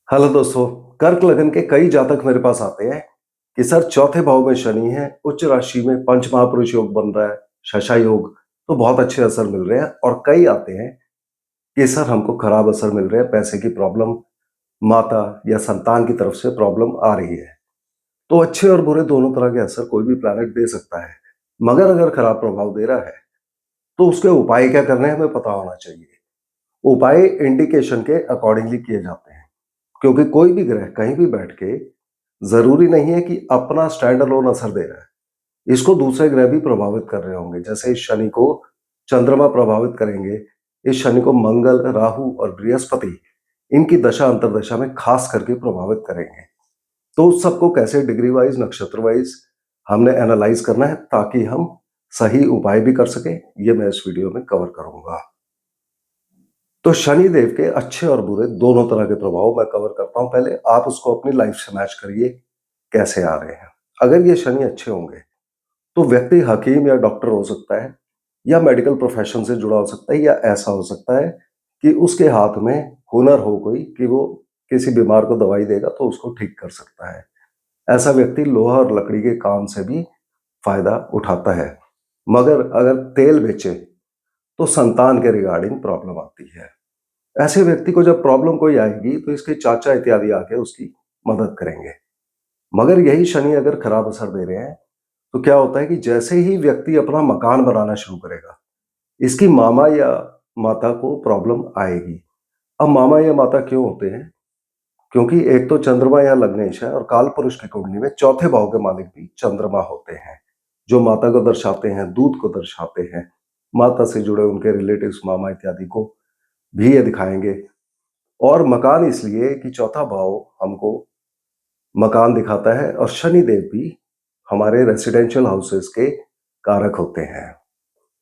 Hello दोस्तों, कर्क लगन के कई जातक मेरे पास आते हैं कि सर चौथे भाव में शनि है, उच्च राशि में पंच महापुरुष योग बन रहा है, शशा योग, तो बहुत अच्छे असर मिल रहे हैं। और कई आते हैं कि सर हमको खराब असर मिल रहे हैं, पैसे की प्रॉब्लम, माता या संतान की तरफ से प्रॉब्लम आ रही है। तो अच्छे और बुरे दोनों तरह के असर कोई भी प्लैनेट दे सकता है, मगर अगर खराब प्रभाव दे रहा है तो उसके उपाय क्या करने हैं हमें पता होना चाहिए। उपाय इंडिकेशन के अकॉर्डिंगली किए जाते हैं, क्योंकि कोई भी ग्रह कहीं भी बैठ के ज़रूरी नहीं है कि अपना स्टैंड अलोन असर दे रहा है। इसको दूसरे ग्रह भी प्रभावित कर रहे होंगे। जैसे इस शनि को चंद्रमा प्रभावित करेंगे, इस शनि को मंगल, राहु और बृहस्पति इनकी दशा अंतर्दशा में खास करके प्रभावित करेंगे। तो उस सबको कैसे डिग्री वाइज, नक्षत्र वाइज हमने एनालाइज करना है ताकि हम सही उपाय भी कर सकें, ये मैं इस वीडियो में कवर करूँगा। तो शनि देव के अच्छे और बुरे दोनों तरह के प्रभाव मैं कवर करता हूं। पहले आप उसको अपनी लाइफ से मैच करिए, कैसे आ रहे हैं। अगर ये शनि अच्छे होंगे तो व्यक्ति हकीम या डॉक्टर हो सकता है, या मेडिकल प्रोफेशन से जुड़ा हो सकता है, या ऐसा हो सकता है कि उसके हाथ में हुनर हो कोई कि वो किसी बीमार को दवाई देगा तो उसको ठीक कर सकता है। ऐसा व्यक्ति लोहा और लकड़ी के काम से भी फायदा उठाता है। मगर अगर तेल बेचे तो संतान के रिगार्डिंग प्रॉब्लम आती है। ऐसे व्यक्ति को जब प्रॉब्लम कोई आएगी तो इसके चाचा इत्यादि आके उसकी मदद करेंगे। मगर यही शनि अगर खराब असर दे रहे हैं तो क्या होता है कि जैसे ही व्यक्ति अपना मकान बनाना शुरू करेगा, इसकी मामा या माता को प्रॉब्लम आएगी। अब मामा या माता क्यों होते हैं? क्योंकि एक तो चंद्रमा या लग्नेश है और काल पुरुष की कुंडली में चौथे भाव के मालिक भी चंद्रमा होते हैं, जो माता को दर्शाते हैं, दूध को दर्शाते हैं। माता से जुड़े उनके रिलेटिव्स, मामा इत्यादि को भी ये दिखाएंगे। और मकान इसलिए कि चौथा भाव हमको मकान दिखाता है और शनि देव भी हमारे रेसिडेंशियल हाउसेस के कारक होते हैं।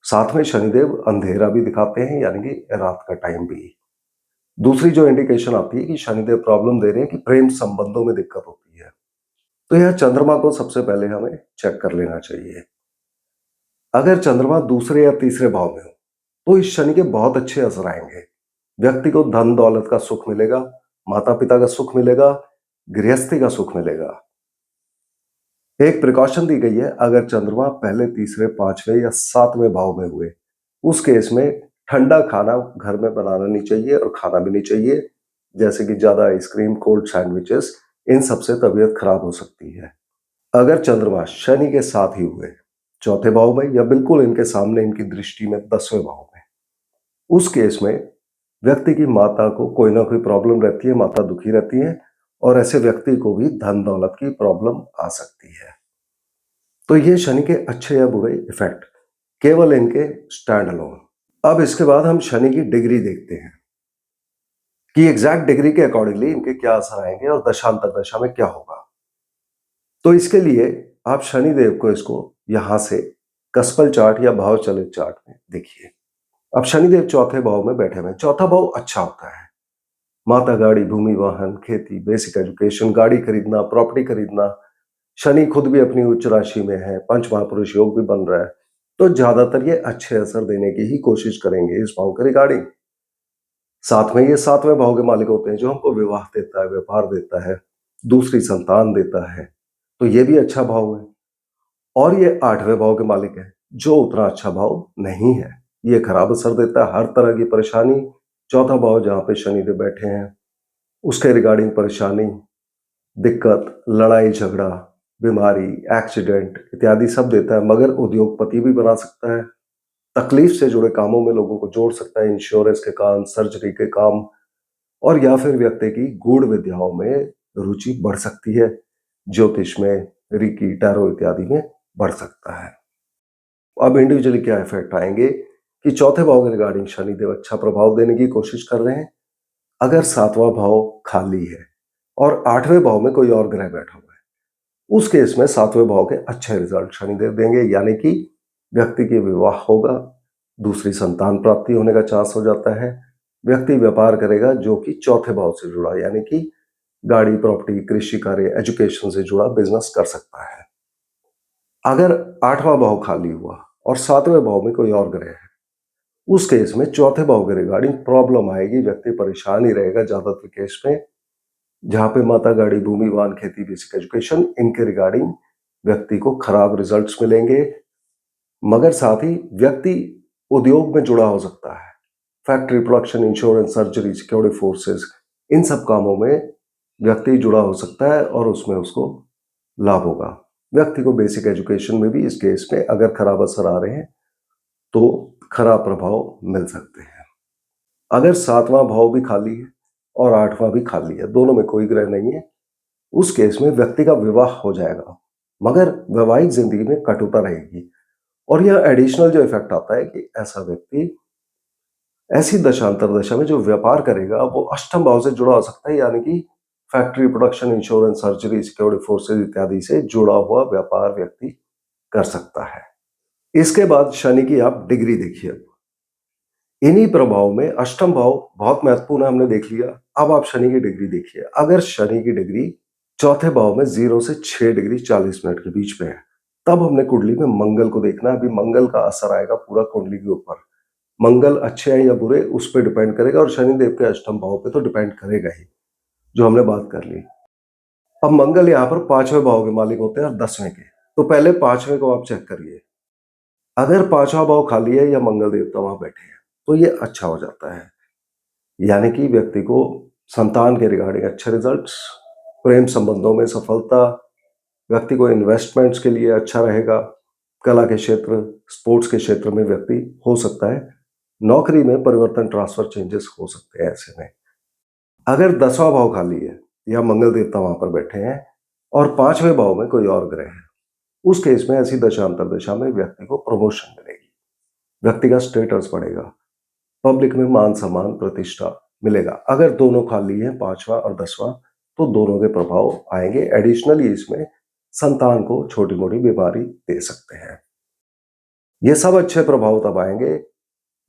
साथ में शनिदेव अंधेरा भी दिखाते हैं, यानी कि रात का टाइम भी। दूसरी जो इंडिकेशन आती है कि शनिदेव प्रॉब्लम दे रहे हैं कि प्रेम संबंधों में दिक्कत होती है, तो यह चंद्रमा को सबसे पहले हमें चेक कर लेना चाहिए। अगर चंद्रमा दूसरे या तीसरे भाव में हो तो इस शनि के बहुत अच्छे असर आएंगे। व्यक्ति को धन दौलत का सुख मिलेगा, माता पिता का सुख मिलेगा, गृहस्थी का सुख मिलेगा। एक प्रिकॉशन दी गई है, अगर चंद्रमा पहले, तीसरे, पांचवें या सातवें भाव में हुए, उस केस में ठंडा खाना घर में बनाना नहीं चाहिए और खाना भी नहीं चाहिए, जैसे कि ज्यादा आइसक्रीम, कोल्ड सैंडविचेस, इन सबसे तबीयत खराब हो सकती है। अगर चंद्रमा शनि के साथ ही हुए, चौथे भाव में या बिल्कुल इनके सामने, इनकी दृष्टि में 10वें भाव में, उस केस में व्यक्ति की माता को कोई ना कोई प्रॉब्लम रहती है, माता दुखी रहती है और ऐसे व्यक्ति को भी धन दौलत की प्रॉब्लम आ सकती है। तो ये शनि के अच्छे या बुरे इफेक्ट केवल इनके स्टैंड अलोन। अब इसके बाद हम शनि की डिग्री देखते हैं कि एग्जैक्ट डिग्री के अकॉर्डिंगली इनके क्या असर आएंगे और दशांतर दशा में क्या होगा। तो इसके लिए आप शनि देव को इसको यहां से कस्पल चार्ट या भाव चलित चार्ट में देखिए। अब शनिदेव चौथे भाव में बैठे हुए हैं। चौथा भाव अच्छा होता है, माता, गाड़ी, भूमि, वाहन, खेती, बेसिक एजुकेशन, गाड़ी खरीदना, प्रॉपर्टी खरीदना। शनि खुद भी अपनी उच्च राशि में है, पंच महापुरुष योग भी बन रहा है, तो ज्यादातर ये अच्छे असर देने की ही कोशिश करेंगे इस भाव के रिगार्डिंग। साथ में ये सातवें भाव के मालिक होते हैं, जो हमको विवाह देता है, व्यापार देता है, दूसरी संतान देता है, तो ये भी अच्छा भाव है। और ये आठवें भाव के मालिक है, जो उतना अच्छा भाव नहीं है, ये खराब असर देता है, हर तरह की परेशानी। चौथा भाव जहां पे शनिदेव बैठे हैं उसके रिगार्डिंग परेशानी, दिक्कत, लड़ाई झगड़ा, बीमारी, एक्सीडेंट इत्यादि सब देता है। मगर उद्योगपति भी बना सकता है, तकलीफ से जुड़े कामों में लोगों को जोड़ सकता है, इंश्योरेंस के काम, सर्जरी के काम, और या फिर व्यक्ति की गूढ़ विद्याओं में रुचि बढ़ सकती है, ज्योतिष में, रीकी, टैरो इत्यादि में बढ़ सकता है। अब इंडिविजुअली क्या इफेक्ट आएंगे कि चौथे भाव के रिगार्डिंग शनिदेव अच्छा प्रभाव देने की कोशिश कर रहे हैं। अगर सातवां भाव खाली है और आठवें भाव में कोई और ग्रह बैठा हुआ है, उस केस में सातवें भाव के अच्छे रिजल्ट शनिदेव देंगे, यानी कि व्यक्ति की विवाह होगा, दूसरी संतान प्राप्ति होने का चांस हो जाता है। व्यक्ति व्यापार करेगा जो कि चौथे भाव से जुड़ा, यानी कि गाड़ी, प्रॉपर्टी, कृषि कार्य, एजुकेशन से जुड़ा बिजनेस कर सकता है। अगर आठवां भाव खाली हुआ और सातवें भाव में कोई और ग्रह है, उस केस में चौथे भाव के रिगार्डिंग प्रॉब्लम आएगी, व्यक्ति परेशान ही रहेगा ज्यादातर केस में। जहाँ पे माता, गाड़ी, भूमि, वाहन, खेती, बेसिक एजुकेशन, इनके रिगार्डिंग व्यक्ति को खराब रिजल्ट्स मिलेंगे। मगर साथ ही व्यक्ति उद्योग में जुड़ा हो सकता है। Factory, production, insurance, surgery, security forces, इन सब कामों में व्यक्ति जुड़ा हो सकता है और उसमें उसको लाभ होगा। व्यक्ति को बेसिक एजुकेशन में भी इस केस में अगर खराब असर आ रहे हैं तो खराब प्रभाव मिल सकते हैं। अगर 7वां भाव भी खाली है और 8वां भी खाली है, दोनों में कोई ग्रह नहीं है, उस केस में व्यक्ति का विवाह हो जाएगा, मगर वैवाहिक जिंदगी में कटुता रहेगी। और यह एडिशनल जो इफेक्ट आता है कि ऐसा व्यक्ति ऐसी दशांतर दशा में जो व्यापार करेगा वो अष्टम भाव से जुड़ा हो सकता है, यानी कि factory, production, insurance, surgery, security forces इत्यादि से जुड़ा हुआ व्यापार व्यक्ति कर सकता है। इसके बाद शनि की आप डिग्री देखिए। इन्हीं प्रभाव में अष्टम भाव बहुत महत्वपूर्ण है, हमने देख लिया। अब आप शनि की डिग्री देखिए। अगर शनि की डिग्री चौथे भाव में 0 से 6 डिग्री 40 मिनट के बीच में है, तब हमने कुंडली में मंगल को देखना है। अभी मंगल का असर आएगा पूरा कुंडली के ऊपर। मंगल अच्छे हैं या बुरे उस पर डिपेंड करेगा, और शनिदेव के अष्टम भाव पे तो डिपेंड करेगा ही, जो हमने बात कर ली। अब मंगल यहाँ पर 5वें भाव के मालिक होते हैं और 10वें के, तो पहले 5वें को आप चेक करिए। अगर 5वां भाव खाली है या मंगल देवता वहां बैठे हैं तो ये अच्छा हो जाता है, यानी कि व्यक्ति को संतान के रिगार्डिंग अच्छे रिजल्ट्स, प्रेम संबंधों में सफलता, व्यक्ति को इन्वेस्टमेंट्स के लिए अच्छा रहेगा, कला के क्षेत्र, स्पोर्ट्स के क्षेत्र में व्यक्ति हो सकता है, नौकरी में परिवर्तन, ट्रांसफर, चेंजेस हो सकते हैं। ऐसे में अगर 10वां भाव खाली है या मंगल देवता वहां पर बैठे हैं और 5वें भाव में कोई और ग्रह है, उस केस में ऐसी दशांतर दशा में व्यक्ति को प्रमोशन मिलेगी, व्यक्ति का स्टेटस बढ़ेगा, पब्लिक में मान सम्मान, प्रतिष्ठा मिलेगा। अगर दोनों खाली हैं, 5वां और 10वां, तो दोनों के प्रभाव आएंगे। एडिशनली इसमें संतान को छोटी मोटी बीमारी दे सकते हैं। ये सब अच्छे प्रभाव तब आएंगे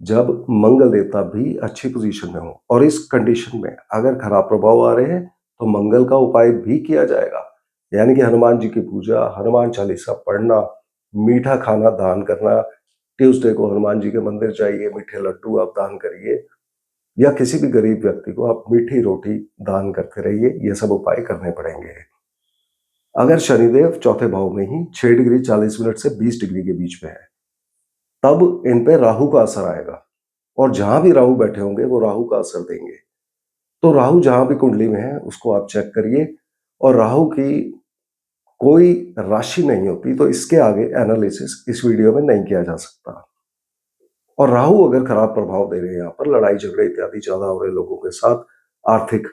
जब मंगल देवता भी अच्छी पोजीशन में हो, और इस कंडीशन में अगर खराब प्रभाव आ रहे हैं तो मंगल का उपाय भी किया जाएगा, यानी कि हनुमान जी की पूजा, हनुमान चालीसा पढ़ना, मीठा खाना दान करना, ट्यूसडे को हनुमान जी के मंदिर जाइए, मीठे लड्डू आप दान करिए, या किसी भी गरीब व्यक्ति को आप मीठी रोटी दान करते रहिए। ये सब उपाय करने पड़ेंगे। अगर शनिदेव चौथे भाव में ही 6 डिग्री 40 मिनट से 20 डिग्री के बीच में है, तब इन पे राहु का असर आएगा, और जहां भी राहु बैठे होंगे वो राहु का असर देंगे। तो राहु जहां भी कुंडली में है उसको आप चेक करिए, और राहु की कोई राशि नहीं होती, तो इसके आगे एनालिसिस इस वीडियो में नहीं किया जा सकता। और राहु अगर खराब प्रभाव दे रहे हैं, यहाँ पर लड़ाई झगड़े इत्यादि ज्यादा हो रहे लोगों के साथ, आर्थिक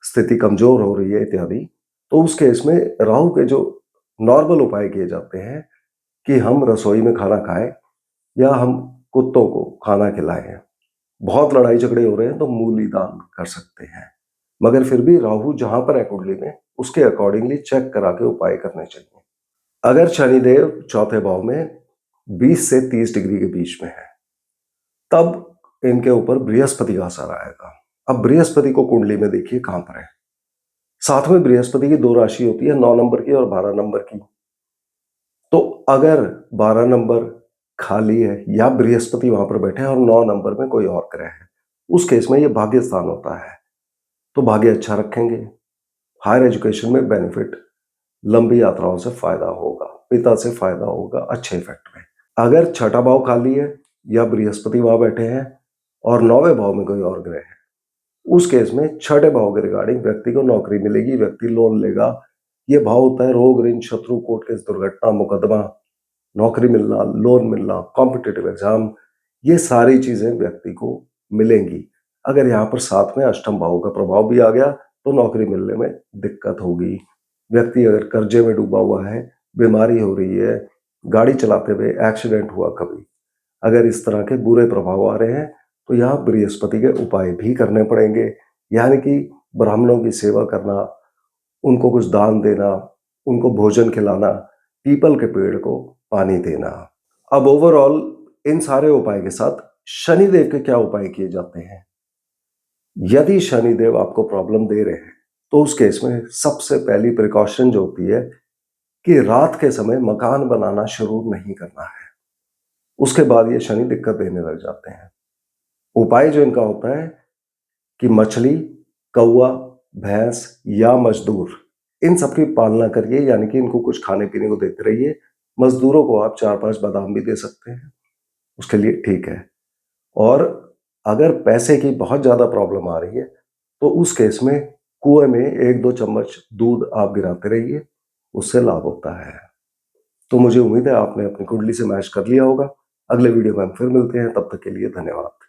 स्थिति कमजोर हो रही है इत्यादि, तो उस केस में राहु के जो नॉर्मल उपाय किए जाते हैं कि हम रसोई में खाना खाएं या हम कुत्तों को खाना खिलाएं। बहुत लड़ाई झगड़े हो रहे हैं तो मूली दान कर सकते हैं, मगर फिर भी राहु जहां पर है कुंडली में उसके अकॉर्डिंगली चेक करा के उपाय करने चाहिए। अगर शनिदेव चौथे भाव में 20 से 30 डिग्री के बीच में है, तब इनके ऊपर बृहस्पति का असर आएगा। अब बृहस्पति को कुंडली में देखिए कहां पर है। साथ में बृहस्पति की 2 राशि होती है, 9 नंबर की और 12 नंबर की। तो अगर 12 नंबर खाली है या बृहस्पति वहां पर बैठे हैं और 9 नंबर में कोई और ग्रह है, उस केस में ये भाग्य स्थान होता है, तो भाग्य अच्छा रखेंगे, हायर एजुकेशन में बेनिफिट, लंबी यात्राओं से फायदा होगा, पिता से फायदा होगा अच्छे इफेक्ट में। अगर छठा भाव खाली है या बृहस्पति वहां बैठे हैं और 9वें भाव में कोई और ग्रह है, उस केस में छठे भाव के रिगार्डिंग व्यक्ति को नौकरी मिलेगी, व्यक्ति लोन लेगा। ये भाव होता है रोग, ऋण, शत्रु, कोर्ट केस, दुर्घटना, मुकदमा, नौकरी मिलना, लोन मिलना, कॉम्पिटिटिव एग्जाम, ये सारी चीजें व्यक्ति को मिलेंगी। अगर यहाँ पर साथ में अष्टम भाव का प्रभाव भी आ गया तो नौकरी मिलने में दिक्कत होगी। व्यक्ति अगर कर्जे में डूबा हुआ है, बीमारी हो रही है, गाड़ी चलाते हुए एक्सीडेंट हुआ कभी, अगर इस तरह के बुरे प्रभाव आ रहे हैं तो यहाँ बृहस्पति के उपाय भी करने पड़ेंगे, यानी कि ब्राह्मणों की सेवा करना, उनको कुछ दान देना, उनको भोजन खिलाना, पीपल के पेड़ को पानी देना। अब ओवरऑल इन सारे उपाय के साथ शनिदेव के क्या उपाय किए जाते हैं? यदि शनिदेव आपको प्रॉब्लम दे रहे हैं तो उस केस में सबसे पहली प्रिकॉशन जो होती है कि रात के समय मकान बनाना शुरू नहीं करना है। उसके बाद ये शनि दिक्कत देने लग जाते हैं। उपाय जो इनका होता है कि मछली, कौवा, भैंस या मजदूर, इन सबकी पालना करिए, यानी कि इनको कुछ खाने पीने को देते रहिए। मजदूरों को आप 4-5 बादाम भी दे सकते हैं, उसके लिए ठीक है। और अगर पैसे की बहुत ज़्यादा प्रॉब्लम आ रही है, तो उस केस में कुएँ में 1-2 चम्मच दूध आप गिराते रहिए, उससे लाभ होता है। तो मुझे उम्मीद है आपने अपनी कुंडली से मैच कर लिया होगा। अगले वीडियो में हम फिर मिलते हैं, तब तक के लिए धन्यवाद।